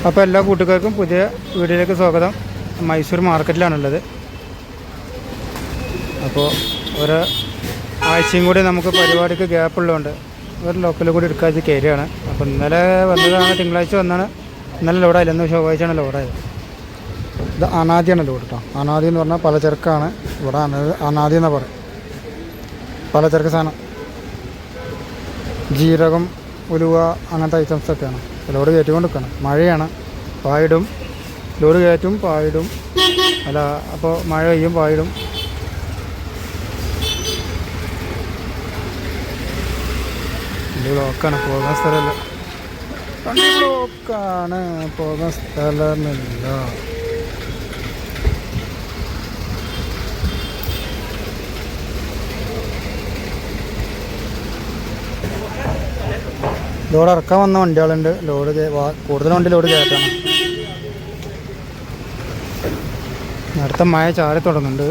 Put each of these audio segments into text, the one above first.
അപ്പോൾ എല്ലാ കൂട്ടുകാർക്കും പുതിയ വീഡിയോയിലേക്ക് സ്വാഗതം. മൈസൂർ മാർക്കറ്റിലാണുള്ളത്. അപ്പോൾ ഒരു ആഴ്ചയും കൂടി നമുക്ക് പരിപാടിക്ക് ഗ്യാപ്പുള്ളതുകൊണ്ട് ഒരു ലോക്കൽ കൂടി എടുക്കാതെ കയറിയാണ്. അപ്പോൾ ഇന്നലെ വന്നതാണ്, തിങ്കളാഴ്ച വന്നാണ്. ഇന്നലെ ലോഡായില്ല, ഇന്ന് ചൊവ്വാഴ്ചയാണ് ലോഡായത്. ഇത് അനാദിയാണ് ലോഡ് കേട്ടോ. അനാദി എന്ന് പറഞ്ഞാൽ പലചരക്കാണ്. ഇവിടെ അനാദി എന്നാണ് പറയും. പലചരക്ക് സാധനം, ജീരകം, ഉലുവ അങ്ങനത്തെ ഐറ്റംസൊക്കെയാണ്. ലോഡ് കയറ്റിക്കൊണ്ട് നിൽക്കണം. മഴയാണ്, പായിടും. ലോഡ് കയറ്റും, പായിടും. അല്ല, അപ്പോൾ മഴ പെയ്യും, പായിടും. ബ്ലോക്കാണ്, പോകുന്ന സ്ഥലമല്ല. ബ്ലോക്കാണ്, പോകുന്ന സ്ഥലമില്ല. ലോഡ് ഇറക്കാൻ വന്ന വണ്ടികളുണ്ട്. ലോഡ് കൂടുതൽ വണ്ടി ലോഡ് കയറ്റാണ്. അടുത്ത മഴ ചാരി തുടങ്ങുന്നുണ്ട്.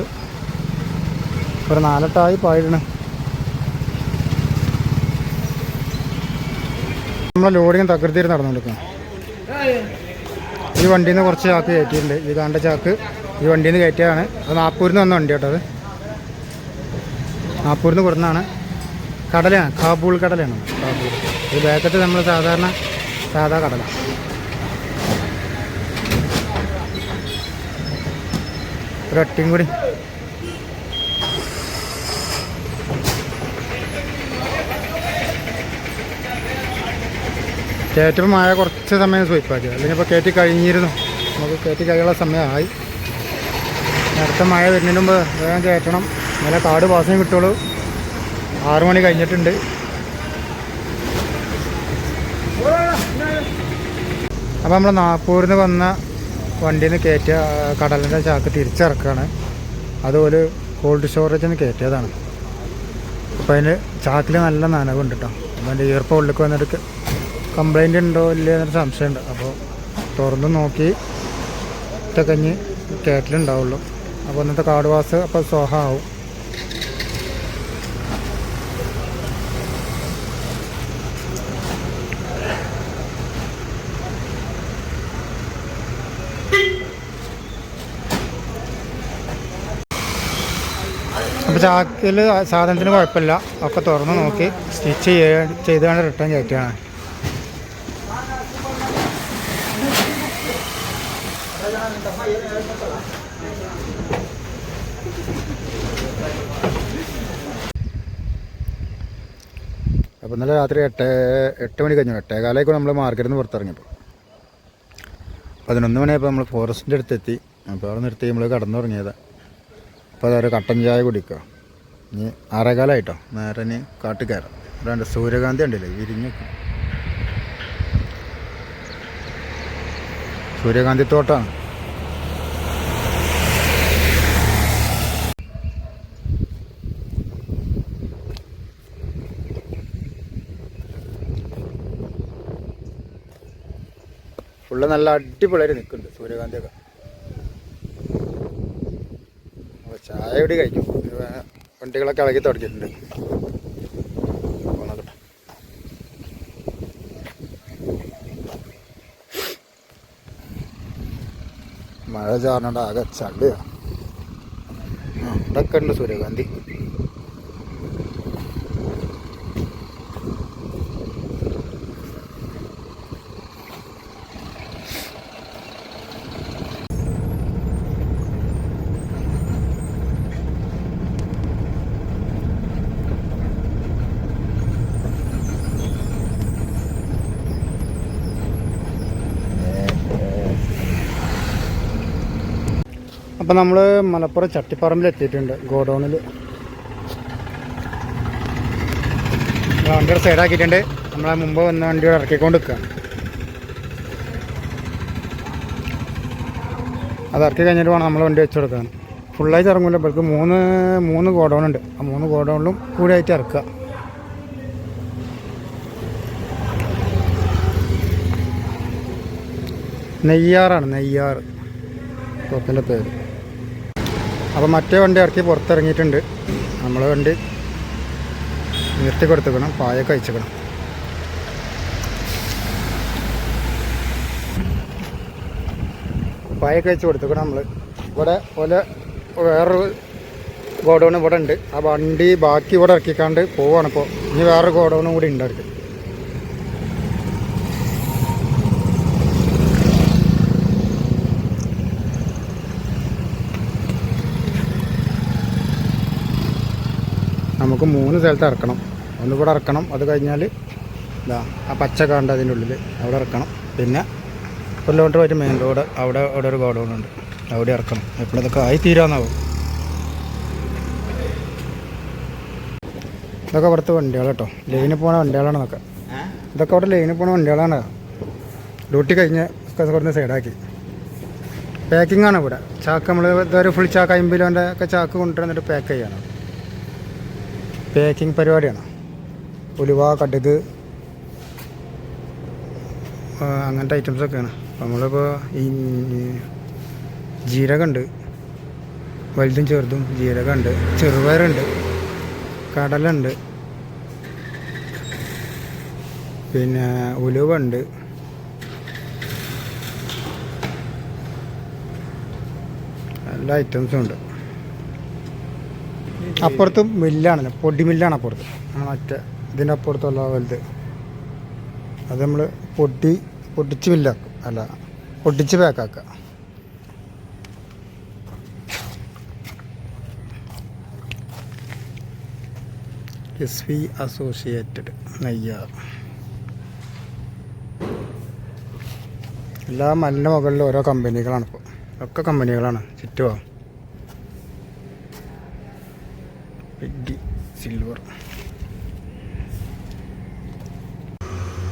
ഒരു 4-8 പായിടണം. നമ്മളെ ലോഡിങ് തകൃതിയിൽ നടന്നുകൊടുക്കണം. ഈ വണ്ടിയിൽ നിന്ന് കുറച്ച് ചാക്ക് കയറ്റിയിട്ടുണ്ട്. ഈ കാണ്ട ചാക്ക് ഈ വണ്ടിയിൽ നിന്ന് കയറ്റിയതാണ്. അത് നാഗ്പൂരിൽ നിന്ന് വന്ന വണ്ടി കേട്ടോ. അത് നാഗ്പൂരിൽ നിന്ന് കൊടുക്കുന്നതാണ്. കടലയാണ്, കാബൂൾ കടലയാണ്. കാബൂൾ ഈ ബാക്കറ്റ് നമ്മൾ സാധാ കടല. ഒരു അട്ടിയും കൂടി. കയറ്റപ്പോൾ മഴ കുറച്ച് സമയം സ്വീപ്പാക്കി, അല്ലെങ്കിൽ ഇപ്പോൾ കയറ്റി കഴിഞ്ഞിരുന്നു. നമുക്ക് കയറ്റി കഴിയാനുള്ള സമയമായി. അടുത്ത മഴ വരുന്നതിന് മുമ്പ് വേഗം കയറ്റണം. നല്ല കാട് പാസിങ് കിട്ടുള്ളൂ. 6 മണി കഴിഞ്ഞിട്ടുണ്ട്. അപ്പോൾ നമ്മൾ നാഗ്പൂരിൽ നിന്ന് വന്ന വണ്ടിയിൽ നിന്ന് കയറ്റിയ കടലിൻ്റെ ചാക്ക് തിരിച്ചിറക്കുകയാണ്. അതുപോലെ കോൾഡ് സ്റ്റോറേജിൽ നിന്ന് കയറ്റിയതാണ്. അപ്പോൾ അതിന് ചാക്കിൽ നല്ല നനവുണ്ട് കേട്ടോ. അപ്പോൾ അതിൻ്റെ ഈർപ്പം ഉള്ളിലേക്ക് വന്നിട്ട് കംപ്ലൈൻറ്റ് ഉണ്ടോ ഇല്ലേ എന്നൊരു സംശയമുണ്ട്. അപ്പോൾ തുറന്ന് നോക്കി കഞ്ഞി കയറ്റിലുണ്ടാവുള്ളൂ. അപ്പോൾ ഇന്നത്തെ കാട് വാസ് അപ്പോൾ സോഹ ആവും. അപ്പോൾ ചാക്കിൽ സാധനത്തിന് കുഴപ്പമില്ല. ഒക്കെ തുറന്ന് നോക്കി സ്റ്റിച്ച് ചെയ്താണ് റിട്ടേൺ കയറ്റുകയാണ്. അപ്പോൾ ഇന്നലെ രാത്രി 8 മണി കഴിഞ്ഞു. 8:15 നമ്മൾ മാർക്കറ്റിൽ നിന്ന് പുറത്തിറങ്ങിയപ്പോൾ 11 മണിയായപ്പോൾ നമ്മൾ ഫോറസ്റ്റിൻ്റെ അടുത്തെത്തി. അപ്പോൾ അവിടെ നിർത്തി നമ്മൾ കടന്നുറങ്ങിയത്. അപ്പോൾ അതൊരു കട്ടൻ ചായ കുടിക്കുക. ഇനി 6:15 നേരെ ഇനി കാട്ടിൽ കയറാം. അതാണ്ട് സൂര്യകാന്തി ഉണ്ടല്ലേ വിരിഞ്ഞ്, സൂര്യകാന്തി തോട്ടമാണ്. ഫുള്ള് നല്ല അടിപൊളിയായിട്ട് നിൽക്കുന്നുണ്ട് സൂര്യകാന്തിയൊക്കെ. ചായ കൂടി കഴിക്കും. വണ്ടികളൊക്കെ ഇളകി തുടങ്ങിയിട്ടുണ്ട്. മഴ ചാറിനോണ്ട് ആകെ ചളിയാണ്. ഇതൊക്കെ ഉണ്ട് സൂര്യകാന്തി. അപ്പോൾ നമ്മൾ മലപ്പുറം ചട്ടിപ്പറമ്പിൽ എത്തിയിട്ടുണ്ട്. ഗോഡൗണിൽ വണ്ടിയുടെ സൈഡാക്കിയിട്ടുണ്ട്. നമ്മളെ മുമ്പ് വന്ന വണ്ടിയോട് ഇറക്കിക്കൊണ്ട് നിൽക്കുകയാണ്. അത് ഇറക്കി കഴിഞ്ഞിട്ട് വേണം നമ്മൾ വണ്ടി വെച്ച് കൊടുക്കാൻ. ഫുള്ളായിട്ട് ഇറങ്ങില്ല. ഇവർക്ക് മൂന്ന് ഗോഡൗണുണ്ട്. ആ 3 ഗോഡൗണിലും കൂടി ആയിട്ട് ഇറക്കുക. നെയ്യാറാണ്, നെയ്യാർ ഷോപ്പിൻ്റെ പേര്. അപ്പോൾ മറ്റേ വണ്ടി ഇറക്കി പുറത്തിറങ്ങിയിട്ടുണ്ട്. നമ്മൾ വണ്ടി നിർത്തി കൊടുത്തേക്കണം, പായൊക്കെ അയച്ചേക്കണം. പായൊക്കെ വെച്ച് കൊടുത്തേക്കണം നമ്മൾ. ഇവിടെ പോലെ വേറൊരു ഗോഡൗൺ ഇവിടെ ഉണ്ട്. ആ വണ്ടി ബാക്കി ഇവിടെ ഇറക്കിക്കാണ്ട് പോവാണ്. ഇപ്പോൾ ഇനി വേറൊരു ഗോഡൗണും കൂടി ഉണ്ട് അവർക്ക്. നമുക്ക് 3 സ്ഥലത്ത് ഇറക്കണം. ഒന്ന് ഇവിടെ ഇറക്കണം, അത് കഴിഞ്ഞാൽ ഇതാ ആ പച്ച കാണ്ട അതിൻ്റെ ഉള്ളിൽ അവിടെ ഇറക്കണം. പിന്നെ 1 കിലോമീറ്റർ പോയിട്ട് മെയിൻ റോഡ് അവിടെ ഒരു ഗോഡൗൺ ഉണ്ട്, അവിടെ ഇറക്കണം. എപ്പോഴതൊക്കെ ആയി തീരാന്നാവും. ഇതൊക്കെ ഇവിടുത്തെ വണ്ടികൾ കേട്ടോ, ലൈനിൽ പോകുന്ന വണ്ടികളാണ് ഇതൊക്കെ. ഇതൊക്കെ അവിടെ ലൈനിൽ പോകുന്ന വണ്ടികളാണ്. ഡ്യൂട്ടി കഴിഞ്ഞ് കുറഞ്ഞ സൈഡാക്കി പാക്കിംഗ് ആണ് ഇവിടെ. ചാക്ക് നമ്മൾ ഇതൊരു ഫുൾ ചാക്ക് 50 കിലോൻ്റെ ഒക്കെ ചാക്ക് കൊണ്ടുവന്നിട്ട് പാക്ക് ചെയ്യണം. പാക്കിംഗ് പരിപാടിയാണ്. ഉലുവ, കടുക്, അങ്ങനത്തെ ഐറ്റംസൊക്കെയാണ്. നമ്മളിപ്പോൾ ഈ ജീരകമുണ്ട്, വലുതും ചെറുതും ജീരകമുണ്ട്, ചെറുപയറുണ്ട്, കടലുണ്ട്, പിന്നെ ഉലുവ ഉണ്ട്, എല്ലാ ഐറ്റംസും ഉണ്ട്. അപ്പുറത്തും മില്ലാണ്, പൊടി മില്ലാണ് അപ്പുറത്ത്. മറ്റേ ഇതിൻ്റെ അപ്പുറത്തുള്ള വലുത് അത് നമ്മൾ പൊടിച്ച് മില്ലാക്കും, അല്ല പൊടിച്ച് പാക്കാക്കുക. SV associated Neyyar. എല്ലാ മലിൻ്റെ മുകളിലും ഓരോ കമ്പനികളാണ്. ഇപ്പോൾ ഒക്കെ കമ്പനികളാണ് ചുറ്റുമോ. PD silver.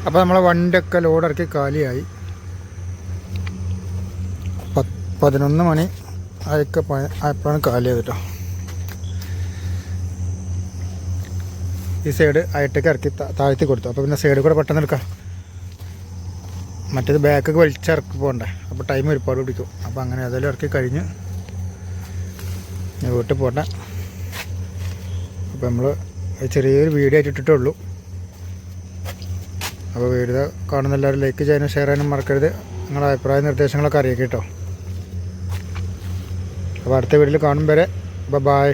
അപ്പോൾ നമ്മളെ വണ്ടിയൊക്കെ ലോഡിറക്കി കാലിയായി. 11 മണി ആയപ്പോഴാണ് കാലിയായത് കേട്ടോ. ഈ സൈഡ് ആയിട്ടൊക്കെ ഇറക്കി താഴ്ത്തി കൊടുത്തു. അപ്പോൾ പിന്നെ സൈഡ് കൂടെ പെട്ടെന്ന് എടുക്കാം. മറ്റേത് ബാക്കൊക്കെ വലിച്ചിറക്കി പോകണ്ടേ, അപ്പോൾ ടൈം ഒരുപാട് പിടിക്കും. അപ്പോൾ അങ്ങനെ അതെല്ലാം ഇറക്കി കഴിഞ്ഞ് വീട്ടിൽ പോട്ടെ. അപ്പോൾ നമ്മൾ ചെറിയൊരു വീഡിയോ ആയിട്ട് ഇട്ടിട്ടുള്ളൂ. അപ്പോൾ വീഡിയോ കാണുന്ന എല്ലാവരും ലൈക്ക് ചെയ്യാനും ഷെയർ ചെയ്യാനും മറക്കരുത്. നിങ്ങളുടെ അഭിപ്രായ നിർദ്ദേശങ്ങളൊക്കെ അറിയിക്കാം കേട്ടോ. അപ്പോൾ അടുത്ത വീഡിയോയിൽ കാണും വരെ ബൈ.